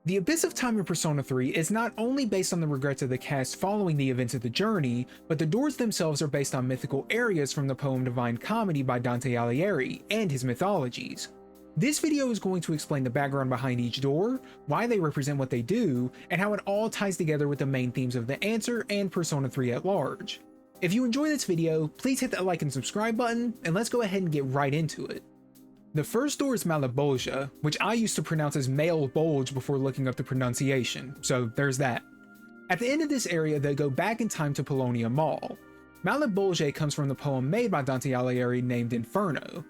The Abyss of Time in Persona 3 is not only based on the regrets of the cast following the events of the journey, but the doors themselves are based on mythical areas from the poem Divine Comedy by Dante Alighieri and his mythologies. This video is going to explain the background behind each door, why they represent what they do, and how it all ties together with the main themes of the answer and Persona 3 at large. If you enjoy this video, please hit that like and subscribe button, and let's go ahead and get right into it. The first door is Malebolge, which I used to pronounce as male bulge before looking up the pronunciation, so there's that. At the end of this area, they go back in time to Polonia Mall. Malebolge comes from the poem made by Dante Alighieri named Inferno.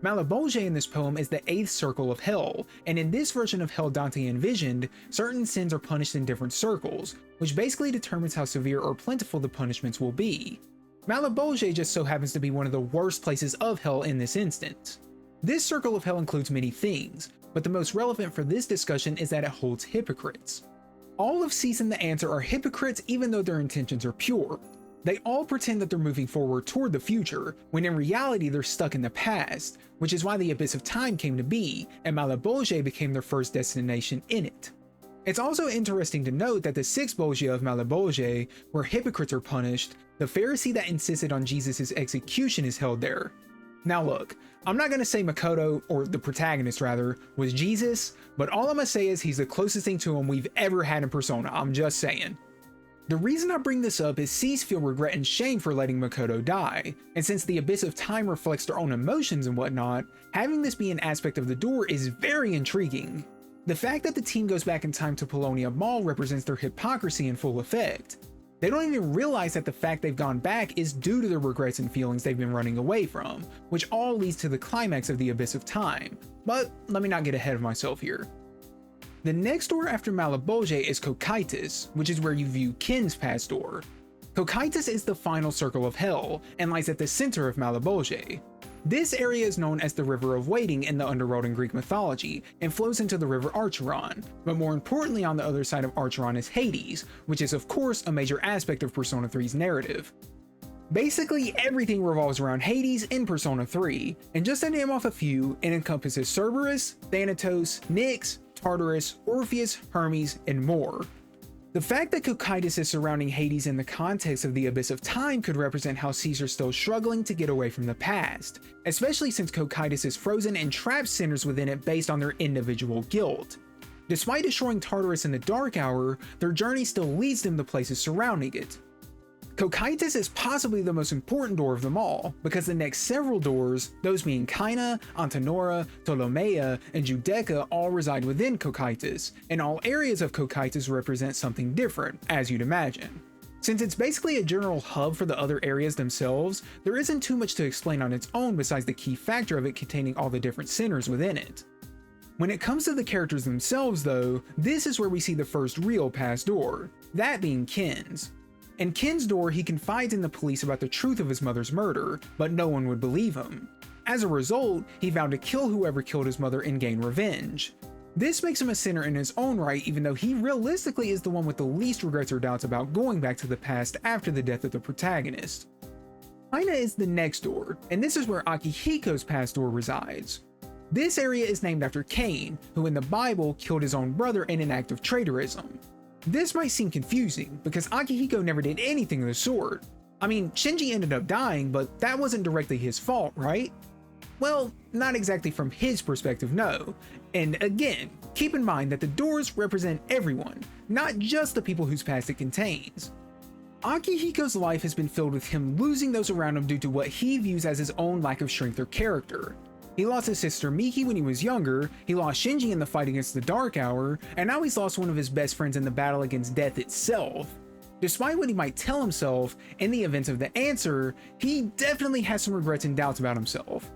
Malebolge in this poem is the 8th circle of hell, and in this version of hell Dante envisioned, certain sins are punished in different circles, which basically determines how severe or plentiful the punishments will be. Malebolge just so happens to be one of the worst places of hell in this instance. This circle of hell includes many things, but the most relevant for this discussion is that it holds hypocrites. All of Cease and the Answer are hypocrites even though their intentions are pure. They all pretend that they're moving forward toward the future, when in reality they're stuck in the past, which is why the Abyss of Time came to be, and Malebolge became their first destination in it. It's also interesting to note that the 6th Bolgia of Malebolge, where hypocrites are punished, the Pharisee that insisted on Jesus' execution is held there. Now look, I'm not going to say Makoto, or the protagonist rather, was Jesus, but all I'm going to say is he's the closest thing to him we've ever had in Persona, I'm just saying. The reason I bring this up is Cease feel regret and shame for letting Makoto die, and since the Abyss of Time reflects their own emotions and whatnot, having this be an aspect of the door is very intriguing. The fact that the team goes back in time to Polonia Mall represents their hypocrisy in full effect. They don't even realize that the fact they've gone back is due to the regrets and feelings they've been running away from, which all leads to the climax of the Abyss of Time. But let me not get ahead of myself here. The next door after Malebolge is Cocytus, which is where you view Kin's past door. Cocytus is the final circle of hell, and lies at the center of Malebolge. This area is known as the River of Waiting in the underworld in Greek mythology, and flows into the river Acheron, but more importantly on the other side of Acheron is Hades, which is of course a major aspect of Persona 3's narrative. Basically everything revolves around Hades in Persona 3, and just to name off a few, it encompasses Cerberus, Thanatos, Nyx, Tartarus, Orpheus, Hermes, and more. The fact that Cocytus is surrounding Hades in the context of the Abyss of Time could represent how Caesar's still struggling to get away from the past, especially since Cocytus is frozen and traps sinners within it based on their individual guilt. Despite destroying Tartarus in the Dark Hour, their journey still leads them to places surrounding it. Cocytus is possibly the most important door of them all, because the next several doors, those being Caina, Antenora, Ptolomea, and Judecca all reside within Cocytus, and all areas of Cocytus represent something different, as you'd imagine. Since it's basically a general hub for the other areas themselves, there isn't too much to explain on its own besides the key factor of it containing all the different sinners within it. When it comes to the characters themselves though, this is where we see the first real past door, that being Kin's. In Kin's door, he confides in the police about the truth of his mother's murder, but no one would believe him. As a result, he vowed to kill whoever killed his mother and gain revenge. This makes him a sinner in his own right, even though he realistically is the one with the least regrets or doubts about going back to the past after the death of the protagonist. Caina is the next door, and this is where Akihiko's past door resides. This area is named after Cain, who in the Bible killed his own brother in an act of traitorism. This might seem confusing, because Akihiko never did anything of the sort. I mean, Shinji ended up dying, but that wasn't directly his fault, right? Well, not exactly from his perspective, no. And again, keep in mind that the doors represent everyone, not just the people whose past it contains. Akihiko's life has been filled with him losing those around him due to what he views as his own lack of strength or character. He lost his sister Miki when he was younger, he lost Shinji in the fight against the Dark Hour, and now he's lost one of his best friends in the battle against death itself. Despite what he might tell himself, in the events of the answer, he definitely has some regrets and doubts about himself.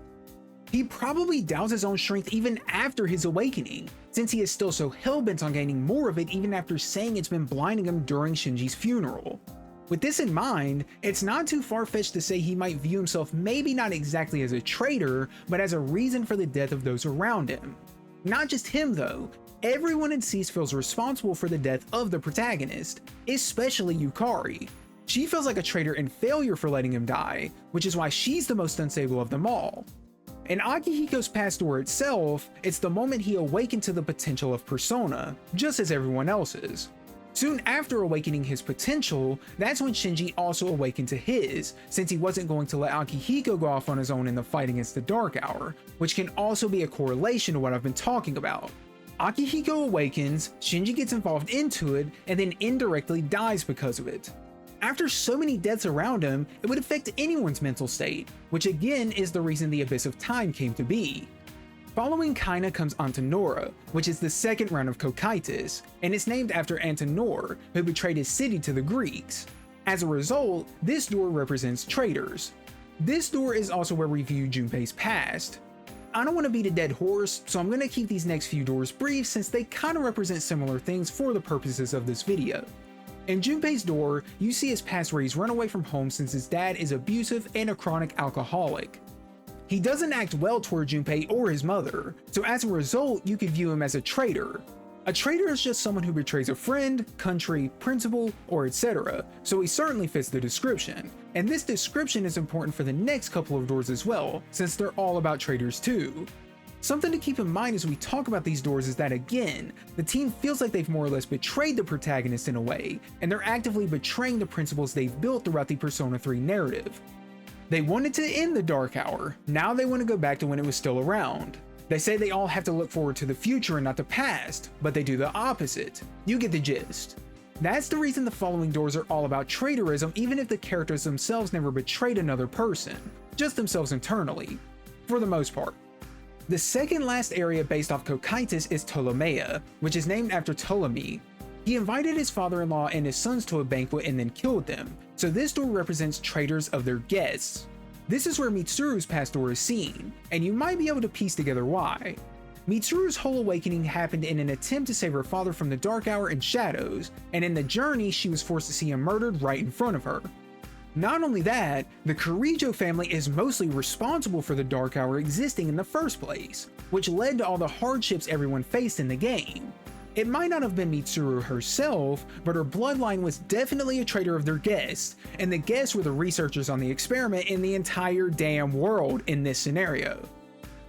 He probably doubts his own strength even after his awakening, since he is still so hellbent on gaining more of it even after saying it's been blinding him during Shinji's funeral. With this in mind, it's not too far-fetched to say he might view himself maybe not exactly as a traitor, but as a reason for the death of those around him. Not just him though, everyone in Cease feels responsible for the death of the protagonist, especially Yukari. She feels like a traitor and failure for letting him die, which is why she's the most unstable of them all. In Akihiko's past door itself, it's the moment he awakened to the potential of Persona, just as everyone else's. Soon after awakening his potential, that's when Shinji also awakened to his, since he wasn't going to let Akihiko go off on his own in the fight against the Dark Hour, which can also be a correlation to what I've been talking about. Akihiko awakens, Shinji gets involved into it, and then indirectly dies because of it. After so many deaths around him, it would affect anyone's mental state, which again is the reason the Abyss of Time came to be. Following Caina comes Antenora, which is the second run of Cocytus, and it's named after Antenor, who betrayed his city to the Greeks. As a result, this door represents traitors. This door is also where we view Junpei's past. I don't want to beat a dead horse, so I'm going to keep these next few doors brief since they kind of represent similar things for the purposes of this video. In Junpei's door, you see his past where he's run away from home since his dad is abusive and a chronic alcoholic. He doesn't act well toward Junpei or his mother, so as a result, you could view him as a traitor. A traitor is just someone who betrays a friend, country, principle, or etc., so he certainly fits the description. And this description is important for the next couple of doors as well, since they're all about traitors too. Something to keep in mind as we talk about these doors is that again, the team feels like they've more or less betrayed the protagonist in a way, and they're actively betraying the principles they've built throughout the Persona 3 narrative. They wanted to end the Dark Hour, now they want to go back to when it was still around. They say they all have to look forward to the future and not the past, but they do the opposite. You get the gist. That's the reason the following doors are all about traitorism, even if the characters themselves never betrayed another person, just themselves internally, for the most part. The second last area based off Cocytus is Ptolomea, which is named after Ptolemy. He invited his father-in-law and his sons to a banquet and then killed them, so this door represents traitors of their guests. This is where Mitsuru's past door is seen, and you might be able to piece together why. Mitsuru's whole awakening happened in an attempt to save her father from the Dark Hour and shadows, and in the journey she was forced to see him murdered right in front of her. Not only that, the Kirijo family is mostly responsible for the Dark Hour existing in the first place, which led to all the hardships everyone faced in the game. It might not have been Mitsuru herself, but her bloodline was definitely a traitor of their guests, and the guests were the researchers on the experiment in the entire damn world in this scenario.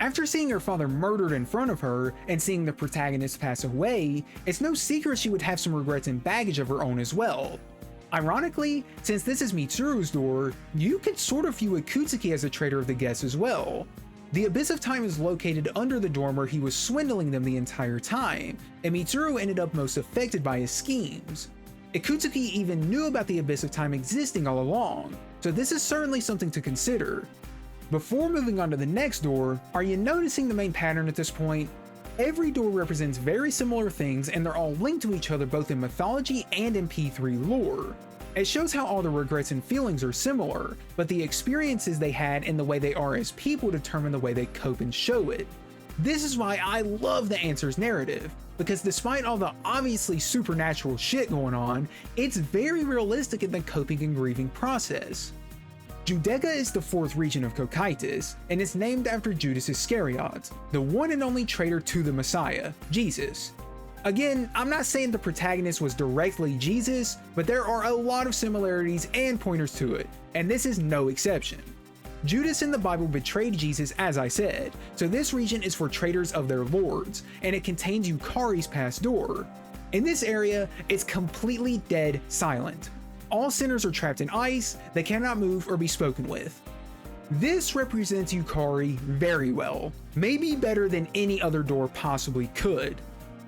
After seeing her father murdered in front of her, and seeing the protagonist pass away, it's no secret she would have some regrets and baggage of her own as well. Ironically, since this is Mitsuru's door, you could sort of view Akutsuki as a traitor of the guests as well. The Abyss of Time is located under the dorm where he was swindling them the entire time, and Mitsuru ended up most affected by his schemes. Akutsuki even knew about the Abyss of Time existing all along, so this is certainly something to consider. Before moving on to the next door, are you noticing the main pattern at this point? Every door represents very similar things and they're all linked to each other both in mythology and in P3 lore. It shows how all the regrets and feelings are similar, but the experiences they had and the way they are as people determine the way they cope and show it. This is why I love the Answers narrative, because despite all the obviously supernatural shit going on, it's very realistic in the coping and grieving process. Judecca is the fourth region of Cocytus, and it's named after Judas Iscariot, the one and only traitor to the Messiah, Jesus. Again, I'm not saying the protagonist was directly Jesus, but there are a lot of similarities and pointers to it, and this is no exception. Judas in the Bible betrayed Jesus, as I said, so this region is for traitors of their lords, and it contains Yukari's past door. In this area, it's completely dead silent. All sinners are trapped in ice, they cannot move or be spoken with. This represents Yukari very well, maybe better than any other door possibly could.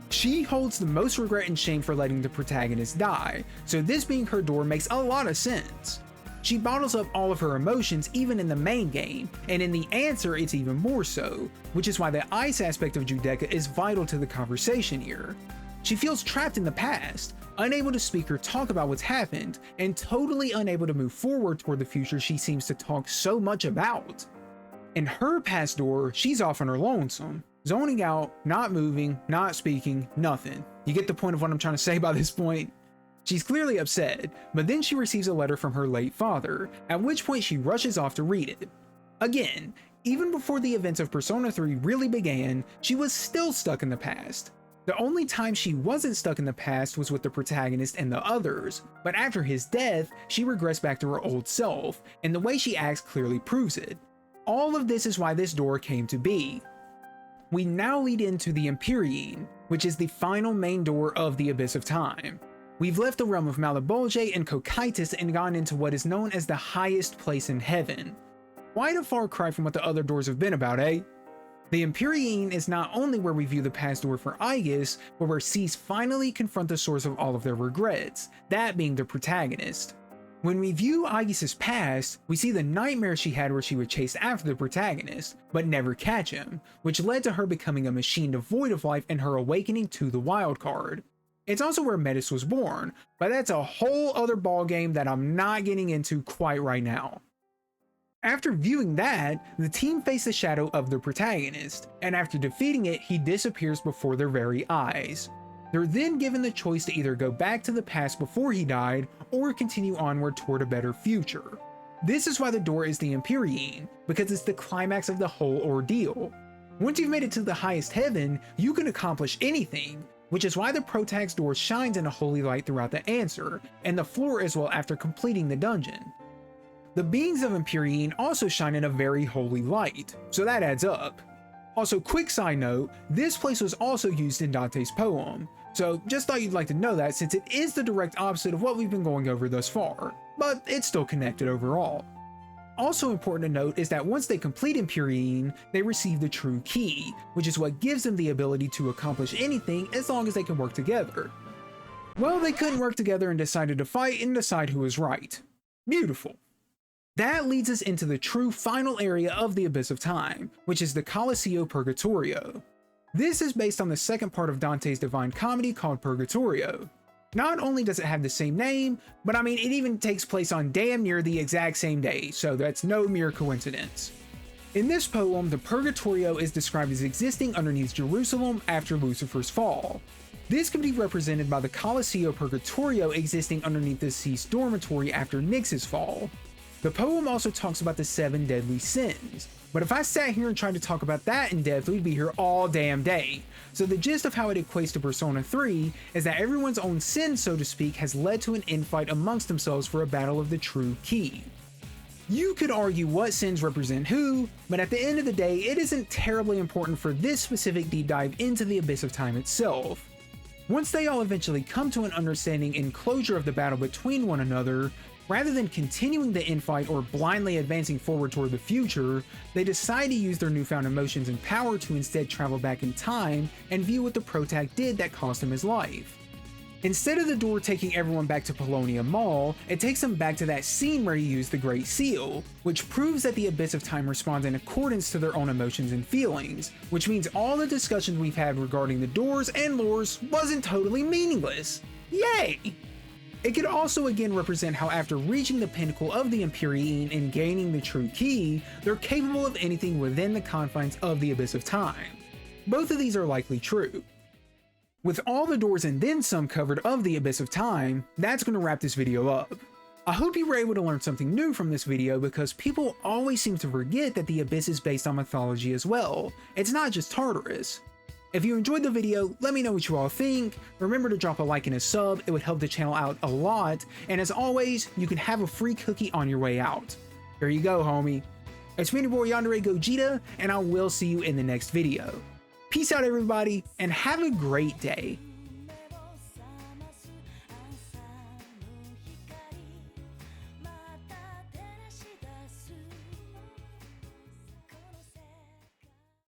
She holds the most regret and shame for letting the protagonist die, so this being her door makes a lot of sense. She bottles up all of her emotions even in the main game, and in the answer it's even more so, which is why the ice aspect of Judecca is vital to the conversation here. She feels trapped in the past, unable to speak or talk about what's happened, and totally unable to move forward toward the future she seems to talk so much about. In her past door, she's off on her lonesome, zoning out, not moving, not speaking, nothing. You get the point of what I'm trying to say by this point? She's clearly upset, but then she receives a letter from her late father, at which point she rushes off to read it. Again, even before the events of Persona 3 really began, she was still stuck in the past. The only time she wasn't stuck in the past was with the protagonist and the others, but after his death, she regressed back to her old self, and the way she acts clearly proves it. All of this is why this door came to be. We now lead into the Empyrean, which is the final main door of the Abyss of Time. We've left the realm of Malebolge and Cocytus and gone into what is known as the highest place in heaven. Quite a far cry from what the other doors have been about, eh? The Empyrean is not only where we view the past door for Aegis, but where Seas finally confront the source of all of their regrets, that being the protagonist. When we view Aegis' past, we see the nightmare she had where she would chase after the protagonist, but never catch him, which led to her becoming a machine devoid of life and her awakening to the wildcard. It's also where Metis was born, but that's a whole other ballgame that I'm not getting into quite right now. After viewing that, the team face the shadow of the protagonist, and after defeating it, he disappears before their very eyes. They're then given the choice to either go back to the past before he died, or continue onward toward a better future. This is why the door is the Empyrean, because it's the climax of the whole ordeal. Once you've made it to the highest heaven, you can accomplish anything, which is why the protag's door shines in a holy light throughout the answer, and the floor as well after completing the dungeon. The beings of Empyrean also shine in a very holy light, so that adds up. Also, quick side note, this place was also used in Dante's poem, so just thought you'd like to know that since it is the direct opposite of what we've been going over thus far, but it's still connected overall. Also important to note is that once they complete Empyrean, they receive the true key, which is what gives them the ability to accomplish anything as long as they can work together. Well, they couldn't work together and decided to fight and decide who was right. Beautiful. That leads us into the true final area of the Abyss of Time, which is the Colosseo Purgatorio. This is based on the second part of Dante's Divine Comedy called Purgatorio. Not only does it have the same name, but I mean it even takes place on damn near the exact same day, so that's no mere coincidence. In this poem, the Purgatorio is described as existing underneath Jerusalem after Lucifer's fall. This can be represented by the Colosseo Purgatorio existing underneath the Cease Dormitory after Nyx's fall. The poem also talks about the 7 deadly sins, but if I sat here and tried to talk about that in depth, we'd be here all damn day. So the gist of how it equates to Persona 3 is that everyone's own sin, so to speak, has led to an infight amongst themselves for a battle of the true key. You could argue what sins represent who, but at the end of the day, it isn't terribly important for this specific deep dive into the Abyss of Time itself. Once they all eventually come to an understanding and closure of the battle between one another, rather than continuing the infight or blindly advancing forward toward the future, they decide to use their newfound emotions and power to instead travel back in time and view what the protag did that cost him his life. Instead of the door taking everyone back to Polonia Mall, it takes them back to that scene where he used the Great Seal, which proves that the Abyss of Time responds in accordance to their own emotions and feelings, which means all the discussions we've had regarding the doors and lores wasn't totally meaningless. Yay! It could also again represent how after reaching the pinnacle of the Empyrean and gaining the true key, they're capable of anything within the confines of the Abyss of Time. Both of these are likely true. With all the doors and then some covered of the Abyss of Time, that's going to wrap this video up. I hope you were able to learn something new from this video because people always seem to forget that the Abyss is based on mythology as well. It's not just Tartarus. If you enjoyed the video, let me know what you all think. Remember to drop a like and a sub, it would help the channel out a lot. And as always, you can have a free cookie on your way out. Here you go, homie. It's me, your boy Yandere Gogeta, and I will see you in the next video. Peace out, everybody, and have a great day.